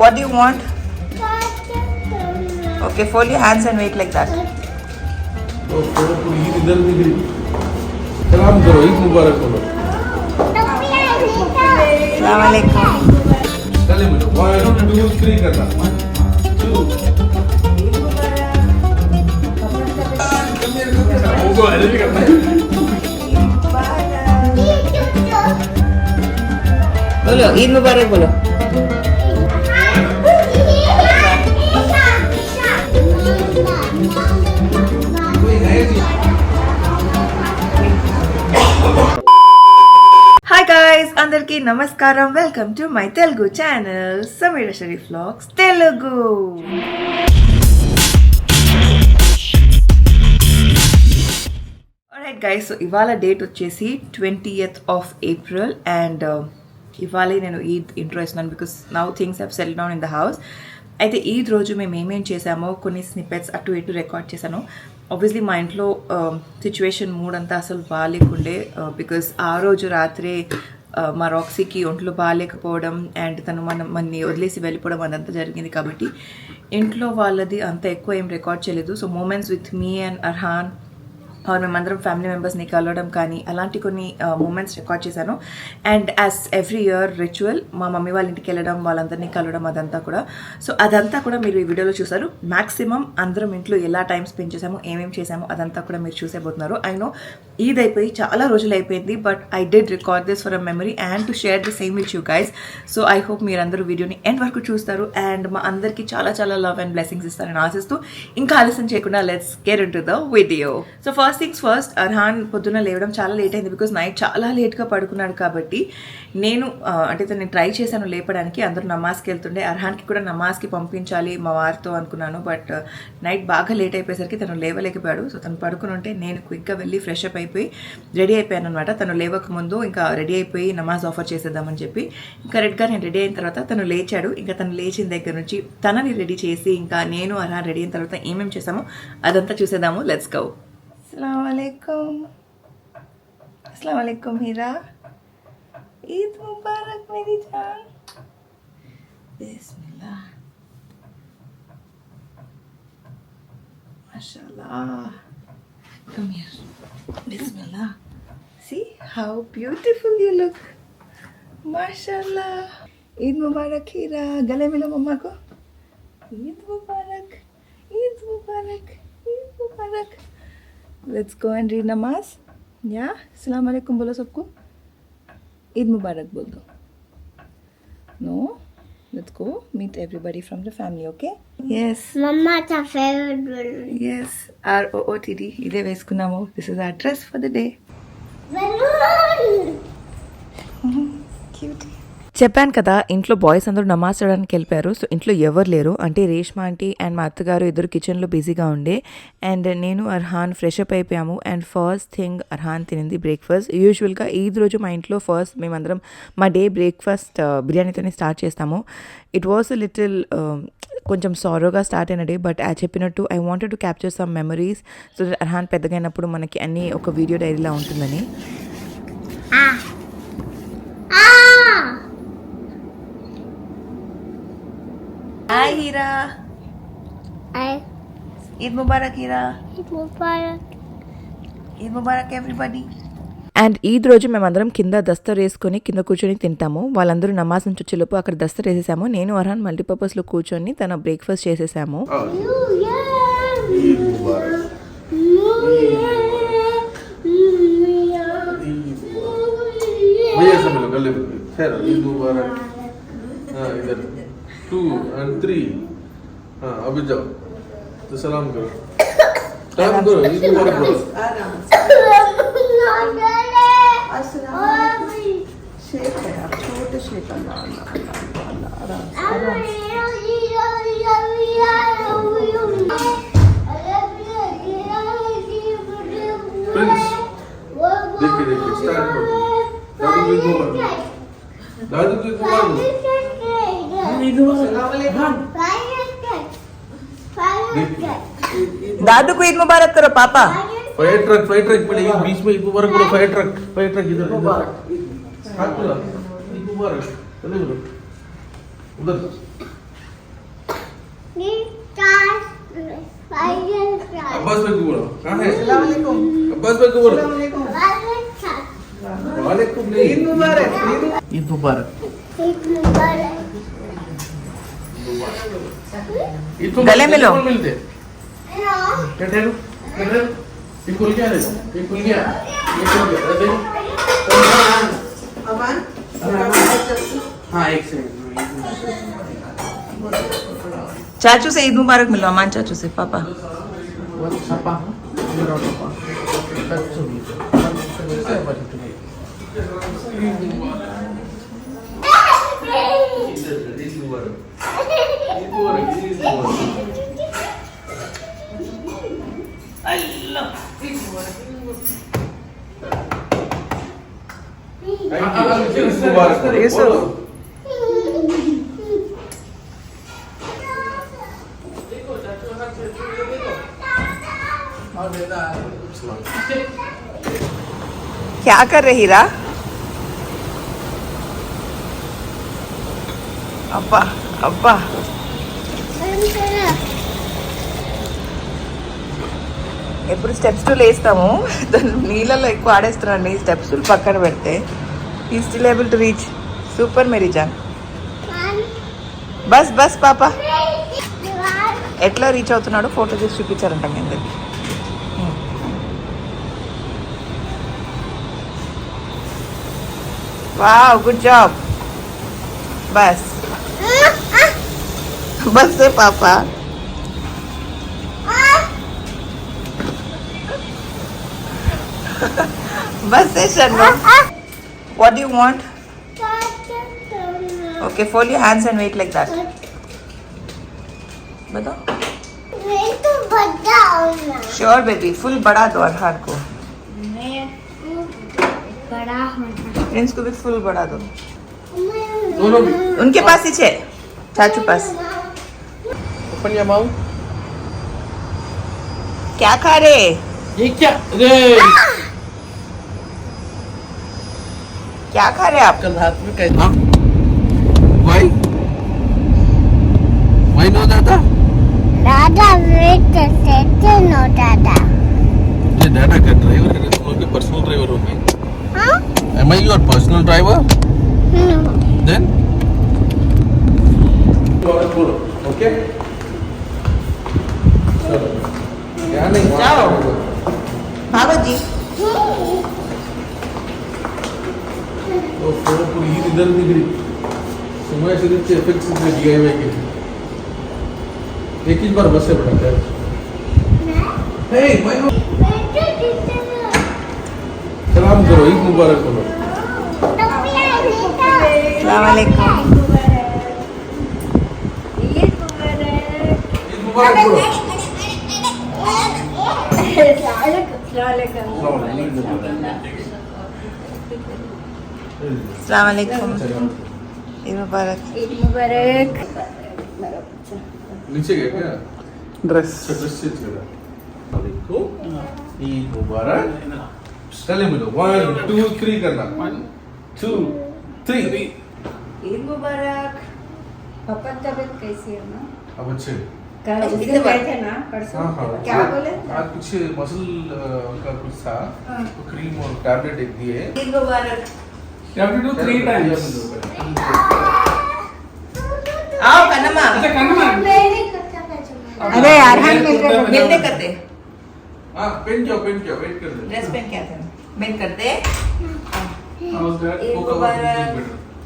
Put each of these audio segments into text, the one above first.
What do you want? Okay, fold your hands and wait like that. सलाम करो, ईद मुबारक बोलो। अस्सलाम वालेकुम। चले बेटा, 1 2 3 करना। 2 वो ऐसे भी करना है। बोलो ईद मुबारक बोलो। హాయ్ గైస్, అందరికీ నమస్కారం. Welcome to my Telugu channel Sameera Sharif vlogs Telugu. Alright guys, so ఇవాళ డేట్ వచ్చేసి 20th of April అండ్ ఇవాళ నేను ఈద్ ఇంట్రో ఇస్తున్నాను because now things have settle down in the house. అయితే ఈద్ రోజు మేము ఏమేం చేసామో కొన్ని స్నిప్పెట్స్ అటు ఇటు రికార్డ్ చేశాను. ఆబ్వియస్లీ మా ఇంట్లో సిచ్యువేషన్ మూడ్ అంతా అసలు బాగాలేకుండే బికాస్ ఆ రోజు రాత్రే మా రాక్సీకి ఒంట్లో బాగాలేకపోవడం అండ్ తను మనని వదిలేసి వెళ్ళిపోవడం అదంతా జరిగింది. కాబట్టి ఇంట్లో వాళ్ళది అంత ఎక్కువ ఏం రికార్డ్ చేయలేదు. So moments with me and Arhaan మేమందరం ఫ్యామిలీ మెంబర్స్ని కలవడం కానీ అలాంటి కొన్ని మూమెంట్స్ రికార్డ్ చేశాను. And as every year ritual మా మమ్మీ వాళ్ళ ఇంటికి వెళ్ళడం, వాళ్ళందరినీ కలవడం అదంతా కూడా. సో అదంతా కూడా మీరు ఈ వీడియోలో చూసారు. మ్యాక్సిమం అందరం ఇంట్లో ఎలా టైం స్పెండ్ చేసామో, ఏమేమి చేసామో అదంతా కూడా మీరు చూసేపోతున్నారు. ఐ నో ఈద్ అయిపోయి చాలా రోజులు అయిపోయింది, but I did record this for a memory and to share the same with you guys. So I hope మీరందరూ వీడియోని ఎండ్ వరకు చూస్తారు అండ్ మా అందరికీ చాలా చాలా లవ్ అండ్ బ్లెస్సింగ్స్ ఇస్తారని ఆశిస్తూ ఇంకా ఆలస్యం చేయకుండా let's get into the video. So first things first, Arhan పొద్దున్న లేవడం చాలా లేట్ అయింది బికాస్ నైట్ చాలా లేట్గా పడుకున్నాడు. కాబట్టి నేను అంటే తను ట్రై చేశాను లేపడానికి. అందరూ నమాజ్కి వెళ్తుండే, అర్హాన్కి కూడా నమాజ్కి పంపించాలి మా వారితో అనుకున్నాను. బట్ నైట్ బాగా లేట్ అయిపోయేసరికి తను లేవలేకపోయాడు. సో తను పడుకుని ఉంటే నేను క్విక్గా వెళ్ళి ఫ్రెష్ అప్ అయిపోయి రెడీ అయిపోయాను అనమాట. తను లేవక ముందు ఇంకా రెడీ అయిపోయి నమాజ్ ఆఫర్ చేసేద్దామని చెప్పి ఇంకా రెడ్గా నేను రెడీ అయిన తర్వాత తను లేచాడు. ఇంకా తను లేచిన దగ్గర నుంచి తనని రెడీ చేసి ఇంకా నేను అర్హాన్ రెడీ అయిన తర్వాత ఏమేమి చేసామో అదంతా చూసేద్దాము. Let's go. अस्सलाम वालेकुम. अस्सलाम वालेकुम हीरा. ईद मुबारक मेरी जान. बिस्मिल्लाह. माशाल्लाह. Come here. Bismillah. See how beautiful you look. माशाल्लाह. ईद मुबारक हीरा. गले मिलो मम्मा को. ईद मुबारक. ईद मुबारक. ईद मुबारक. Let's go and read namaz. Yeah. Assalamu alaikum bolo sabko. Eid Mubarak bol do. No. Let's go meet everybody from the family, okay? Yes. Mama, it's a favorite one. Yes. ROOTD. Ide veskunnamo. This is our dress for the day. Cute. చెప్పాను కదా, ఇంట్లో boys అందరూ నమాజ్ చదవడానికి వెళ్ళిపోయారు. So ఇంట్లో ఎవరు లేరు. అంటే రేష్మా ఆంటీ అండ్ మా అత్తగారు ఇద్దరు కిచెన్లో బిజీగా ఉండే అండ్ నేను అర్హాన్ ఫ్రెష్ అప్ అయిపోయాము. అండ్ ఫస్ట్ థింగ్ అర్హాన్ తినింది బ్రేక్ఫాస్ట్. యూజువల్గా ఈద్ రోజు మా ఇంట్లో ఫస్ట్ మేమందరం మా డే బ్రేక్ఫాస్ట్ బిర్యానీతోనే స్టార్ట్ చేస్తాము. ఇట్ వాస్ అ లిటిల్ కొంచెం సారోగా స్టార్ట్ అయిన డే, బట్ చెప్పినట్టు I wanted to capture some memories so that Arhan పెద్దగా అయినప్పుడు మనకి అన్నీ ఒక వీడియో డైరీలా ఉంటుందని. Hi Hira. Hi. Eid Mubarak Hira. Eid Mubarak. Eid Mubarak everybody. And Eid రోజు మేమందరం కింద దస్తర్ వేసుకొని కింద కూర్చొని తింటాము. వాళ్ళందరూ నమాజ్ నుంచి వచ్చేలోపు అక్కడ దస్తర్ వేసేసాము. నేను అర్హాన్ మల్టీపర్పస్లో కూర్చొని తన బ్రేక్ఫాస్ట్ చేసేసాము. इधर 2 and 3. हाँ अभी जाओ तो सलाम करो. सलाम करो. ईद मुबारक करो. शेख है आप, छोटे शेख. प्रिंस देखिए स्टार्ट करो. दादू ईद मुबारक. दादू ईद मुबारक. दादू को ईद मुबारक करो पापा. फायर ट्रक पहले ये बीच में ईद मुबारक करो. फायर ट्रक इधर हाथ पूरा ईद मुबारक. चलो उधर I just tried. अब्बास भाई को बोलो कहाँ है अब्बास भाई को बोलो वालेकुम नहीं ईद मुबारक ईद मुबारक ईद को गले मिलो। मिलते क्या ठहरो ये खुल गया देखो ये खुल गया देखो हाँ एक सेकंड चाचू से ईद मुबारक मिलो अमान चाचू से पापा Sapa? Meron apa? Tatsumi. Yusuf. क्या कर रही हीरा अब्बा अब्बा ఎప్పుడు స్టెప్స్ టూల్ వేస్తాము దాన్ని నీళ్ళలో ఎక్కువ ఆడేస్తున్నాండి ఈ స్టెప్స్ టూల్ పక్కన పెడితే ఈ still able to reach super Mary John బస్ బస్ పాప ఎట్లా రీచ్ అవుతున్నాడో ఫోటో తీసి చూపించారంట మీ అందరికి వావ్ గుడ్ జాబ్ బస్ బస్ పాప बस है Sharma what do you want okay fold your hands and wait like that बताओ तो बड़ा होना श्योर बेबी फुल बड़ा दो अरहान को बड़ा होना प्रिंस को भी फुल बड़ा दो दोनों भी उनके पास ही है चाचू पास Open your mouth. क्या खा रहे ये क्या? रे क्या खा रहे आप कल रात में कैसे? Why? Why no दादा? दादा वेट करते नो दादा ये डाटा का ड्राइवर है तुम लोग के पर्सनल ड्राइवर हो मैं हाँ Am I your personal driver? No Then? Okay? क्या नहीं जाओ। भागो जी तो पूरी ईद इधर निकली सुबह से नीचे फिक्स से DIY के एक ही बार बस से पड़ता है हे भाई सलाम करो ईद मुबारक करो अस्सलाम वालेकुम ईद मुबारक करो अस्सलाम वालेकुम ईद मुबारक नीचे गए क्या Dress. ड्रेस चेंज करा वालेकुम ईद मुबारक चले मिलो 1 2 3 करना 1 2 3 ईद मुबारक पापा की तबीयत कैसी है ना अब अच्छे कल उस दिन गए थे ना परसों हाँ हाँ क्या बोले आज कुछ मसल का कुछ था तो क्रीम और टैबलेट एक दिए ईद मुबारक You have to do 3 times. आओ कन्नमा अच्छा कन्नम. अरे अरहान मिलते करते हाँ पेन क्या वेट कर दे ड्रेस पहन के आते हैं बेन करते How's that? ईद मुबारक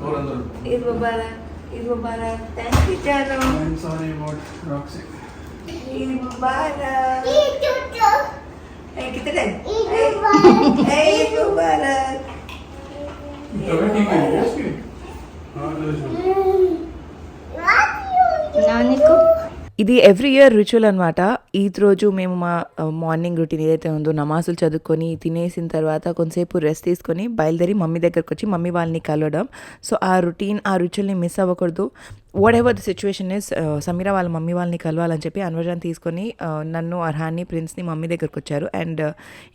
और अंदर ईद मुबारक ईद मुबारक थैंक यू जानो I'm sorry about Roxy. Eid मुबारक ए कितने ईद मुबारक। ईद मुबारक तबीयत ठीक है क्या इसकी? हाँ नानी को ఇది ఎవ్రీ ఇయర్ రిచువల్ అనమాట ఈద్ రోజు మేము మా మార్నింగ్ రొటీన్ ఏదైతే ఉందో నమాజులు చదువుకొని తినేసిన తర్వాత కొంతసేపు రెస్ట్ తీసుకొని బయలుదేరి మమ్మీ దగ్గరకు వచ్చి మమ్మీ వాళ్ళని కలవడం సో ఆ రొటీన్ ఆ రిచువల్ని మిస్ అవ్వకూడదు what ever the situation is Sameera వాళ్ళ మమ్మీ వాళ్ళని కలవాలని చెప్పి అన్వర్జాన్ తీసుకొని నన్ను అర్హాన్ని ప్రిన్స్ని మమ్మీ దగ్గరకు వచ్చారు అండ్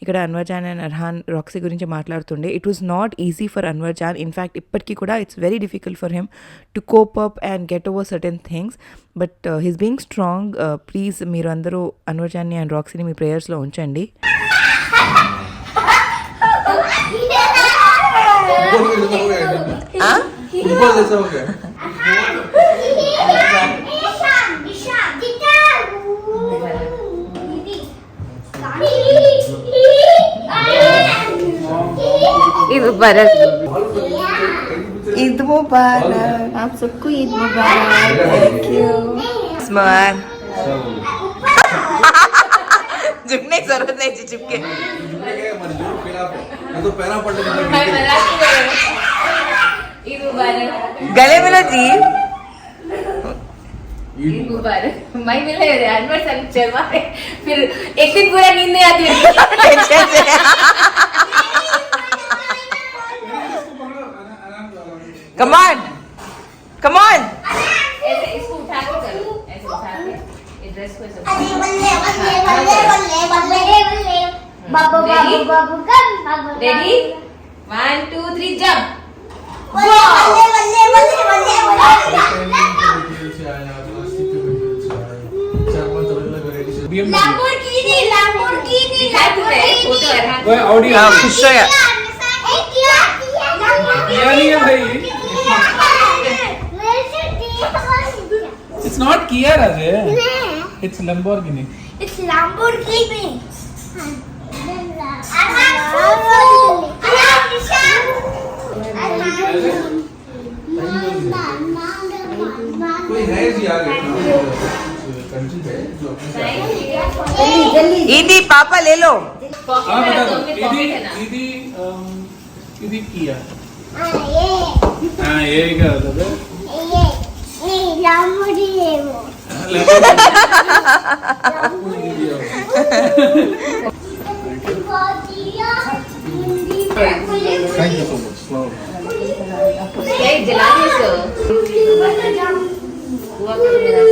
ఇక్కడ అన్వర్జాన్ అండ్ అర్హాన్ రాక్సీ గురించి మాట్లాడుతుండే it was not easy for Anwarjaan in fact ఇప్పటికీ కూడా it's very difficult for him to cope up and get over certain things but he's being strong please మీరు అందరూ అన్వర్జాన్ని అండ్ రాక్సీని మీ ప్రేయర్స్లో ఉంచండి. ऊपर जैसा हो गया ईद मुबारक. ईद मुबारक आप सबको. ईद मुबारक. Thank you. उस्मान झुकने की जरूरत नहीं जी, चिपके तो पैरा पड़ गले मिलो जी. ईद मुबारक. मैं मिले एनिवर्सरी चलवा फिर एक दिन पूरा नींद नहीं आती टेंशन से. Come on, come on. ऐसे इसको उठा के चलो, ऐसे उठा के ये ड्रेस को ऐसे रेडी 1 2 3 जंप. ऑडी खुश हो या. नहीं है भाई. It's not Kia, Rajay. It's Lamborghini. It's Lamborghini. कोई है जी आगे कंट्री है जो अपने ईदी पापा ले लो. हाँ बता दो. इदी Kia. हाँ ये क्या होता है? Thank you so much. क्या जलाने से हुआ करो मेरा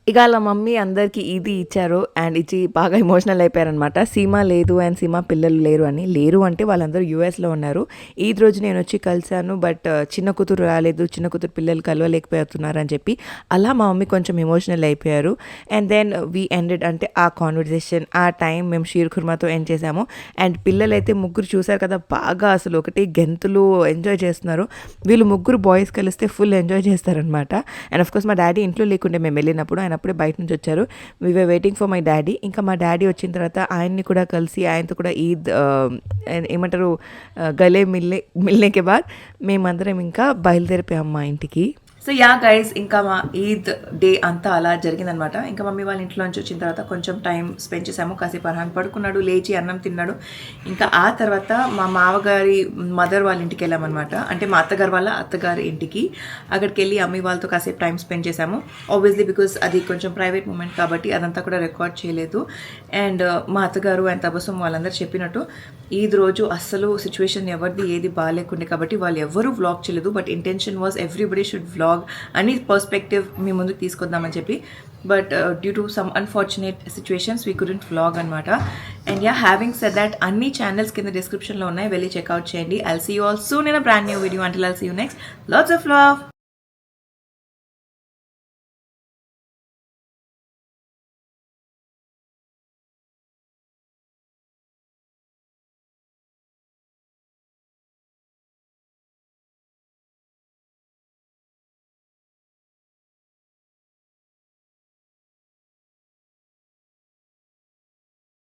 ఇక వాళ్ళ మమ్మీ అందరికి ఇది ఇచ్చారు అండ్ ఇచ్చి బాగా ఎమోషనల్ అయిపోయారనమాట. సీమ లేదు అండ్ సీమ పిల్లలు లేరు అని. లేరు అంటే వాళ్ళందరూ యూఎస్లో ఉన్నారు. ఈద్ రోజు నేను వచ్చి కలిశాను, బట్ చిన్న కూతురు రాలేదు, చిన్న కూతురు పిల్లలు కలవలేకపోతున్నారు అని చెప్పి అలా మా మమ్మీ కొంచెం ఎమోషనల్ అయిపోయారు. అండ్ దెన్ వీ ఎండెడ్, అంటే ఆ కాన్వర్జేషన్, ఆ టైం మేము షీర్ ఖుర్మాతో ఎండ్ చేసాము. అండ్ పిల్లలైతే ముగ్గురు చూసారు కదా, బాగా అసలు ఒకటి గెంతులు ఎంజాయ్ చేస్తున్నారు. వీళ్ళు ముగ్గురు బాయ్స్ కలిస్తే ఫుల్ ఎంజాయ్ చేస్తారనమాట. అండ్ ఆఫ్కోర్స్ మా డాడీ ఇంట్లో లేకుంటే మేము వెళ్ళినప్పుడు ఆయన అప్పుడే బయట నుంచి వచ్చారు. We were waiting for my daddy. ఇంకా మా డాడీ వచ్చిన తర్వాత ఆయన్ని కూడా కలిసి ఆయనతో కూడా ఈద్ ఏమంటారు గలే మిల్నేకే బాద్ మేమందరం ఇంకా బయలుదేరిపోయాం మా ఇంటికి. సో యా గైస్, ఇంకా మా ఈద్ డే అంతా అలా జరిగిందనమాట. ఇంకా మమ్మీ వాళ్ళ ఇంట్లోంచి వచ్చిన తర్వాత కొంచెం టైం స్పెండ్ చేసాము. కాసేపు అర్హాన్ పడుకున్నాడు, లేచి అన్నం తిన్నాడు. ఇంకా ఆ తర్వాత మా మామగారి మదర్ వాళ్ళ ఇంటికి వెళ్ళామన్నమాట. అంటే మా అత్తగారు వాళ్ళ అత్తగారి ఇంటికి. అక్కడికి వెళ్ళి అమ్మి వాళ్ళతో కాసేపు టైం స్పెండ్ చేసాము. ఆబ్వియస్లీ బికాస్ అది కొంచెం ప్రైవేట్ మూమెంట్ కాబట్టి అదంతా కూడా రికార్డ్ చేయలేదు. అండ్ మా అత్తగారు అండ్ తబస్సుమ్ వాళ్ళందరూ చెప్పినట్టు ఈద్ రోజు అస్సలు సిచ్యువేషన్ ఎవరిది ఏది బాగాలేకుండే కాబట్టి వాళ్ళు ఎవరూ వ్లాగ్ చేయలేదు. But intention was everybody should vlog అని పర్స్పెక్టివ్ మీ ముందుకు తీసుకొద్దామని చెప్పి. But due to some unfortunate situations we couldn't vlog అనమాట. And yeah, having said that అన్ని ఛానల్స్ కింద డిస్క్రిప్షన్లో ఉన్నాయి, వెళ్ళి చెక్అవుట్ చేయండి. I'll see you all soon in a brand new video. Until I'll see you next. Lots of love.